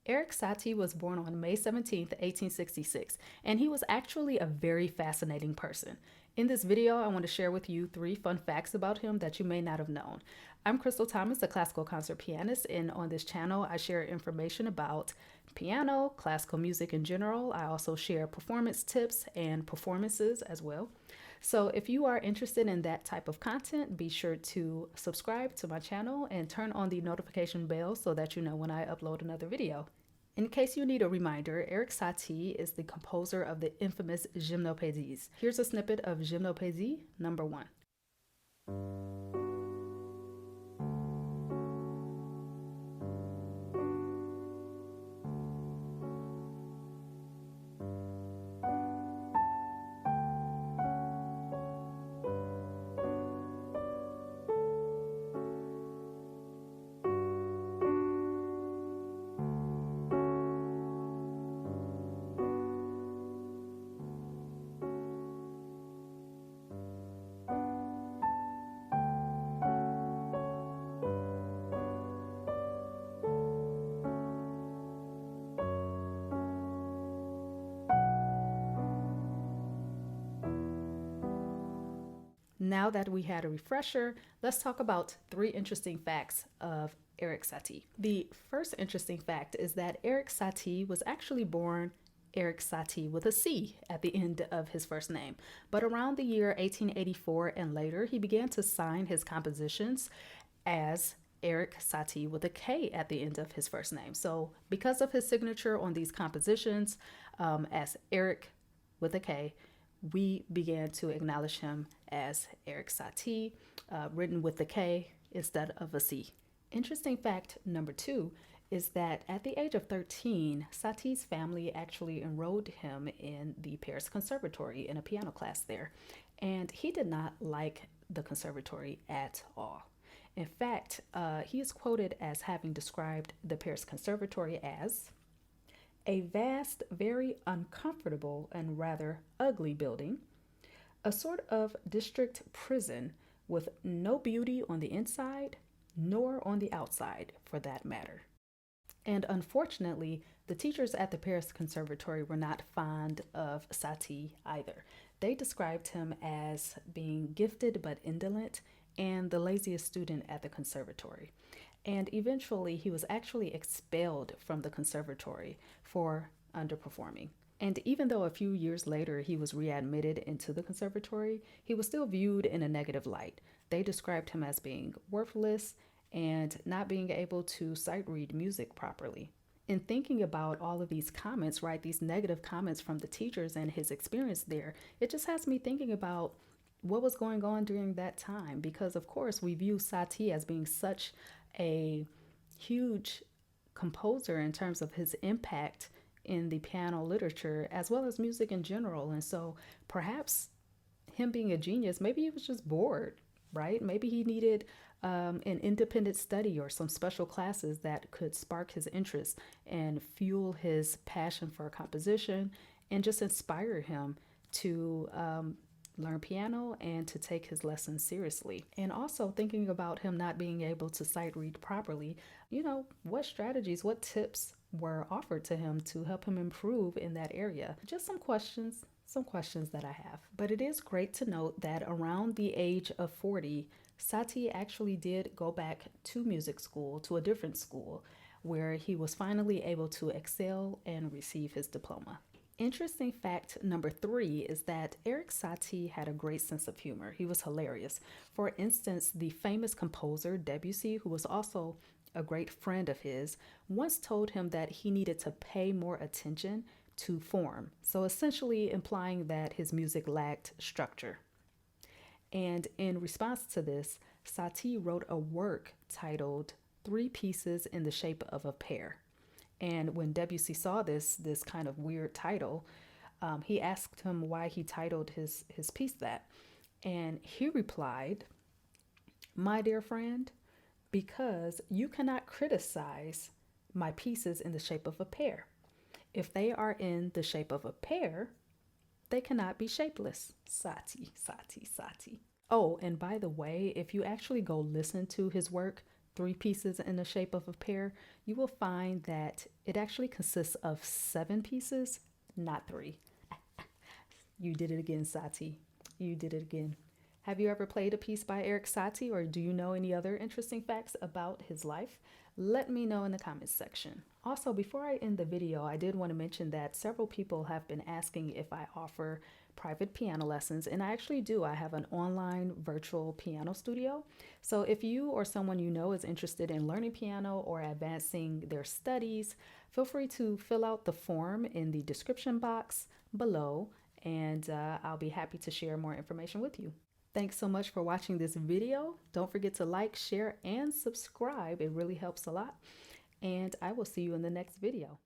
Erik Satie was born on May 17th, 1866, and he was actually a very fascinating person. In this video, I want to share with you 3 fun facts about him that you may not have known. I'm Krystal Thomas, a classical concert pianist, and on this channel, I share information about piano, classical music in general. I also share performance tips and performances as well. So if you are interested in that type of content, be sure to subscribe to my channel and turn on the notification bell so that you know when I upload another video. In case you need a reminder, Erik Satie is the composer of the infamous Gymnopédies. Here's a snippet of Gymnopédie number 1. Now that we had a refresher, let's talk about 3 interesting facts of Erik Satie. The first interesting fact is that Erik Satie was actually born Erik Satie with a C at the end of his first name. But around the year 1884 and later, he began to sign his compositions as Erik Satie with a K at the end of his first name. So because of his signature on these compositions as Erik with a K, we began to acknowledge him as Erik Satie, written with the K instead of a C. Interesting fact number 2 is that at the age of 13, Satie's family actually enrolled him in the Paris Conservatory in a piano class there. And he did not like the conservatory at all. In fact, he is quoted as having described the Paris Conservatory as a vast, very uncomfortable and rather ugly building, a sort of district prison with no beauty on the inside, nor on the outside for that matter. And unfortunately, the teachers at the Paris Conservatory were not fond of Satie either. They described him as being gifted but indolent and the laziest student at the conservatory. And eventually, he was actually expelled from the conservatory for underperforming. And even though a few years later he was readmitted into the conservatory, he was still viewed in a negative light. They described him as being worthless and not being able to sight read music properly. In thinking about all of these comments, right, these negative comments from the teachers and his experience there, it just has me thinking about what was going on during that time, because of course we view Satie as being such a huge composer in terms of his impact in the piano literature as well as music in general. And so perhaps him being a genius, maybe he was just bored, right? Maybe he needed an independent study or some special classes that could spark his interest and fuel his passion for composition and just inspire him to learn piano and to take his lessons seriously. And also thinking about him not being able to sight read properly, what strategies, what tips were offered to him to help him improve in that area? Just some questions that I have. But it is great to note that around the age of 40, Satie actually did go back to music school, to a different school, where he was finally able to excel and receive his diploma. Interesting fact number 3 is that Erik Satie had a great sense of humor. He was hilarious. For instance, the famous composer Debussy, who was also a great friend of his, once told him that he needed to pay more attention to form. So essentially implying that his music lacked structure. And in response to this, Satie wrote a work titled 3 Pieces in the Shape of a Pear. And when Debussy saw this kind of weird title, he asked him why he titled his piece that. And he replied, "My dear friend, because you cannot criticize my pieces in the shape of a pear. If they are in the shape of a pear, they cannot be shapeless." Satie, Satie, Satie. Oh, and by the way, if you actually go listen to his work, three pieces in the shape of a pear, you will find that it actually consists of 7 pieces, not 3. You did it again, Satie. You did it again. Have you ever played a piece by Erik Satie, or do you know any other interesting facts about his life? Let me know in the comments section. Also, before I end the video, I did want to mention that several people have been asking if I offer private piano lessons, and I actually do. I have an online virtual piano studio. So if you or someone you know is interested in learning piano or advancing their studies, feel free to fill out the form in the description box below, and I'll be happy to share more information with you. Thanks so much for watching this video. Don't forget to like, share, and subscribe. It really helps a lot. And I will see you in the next video.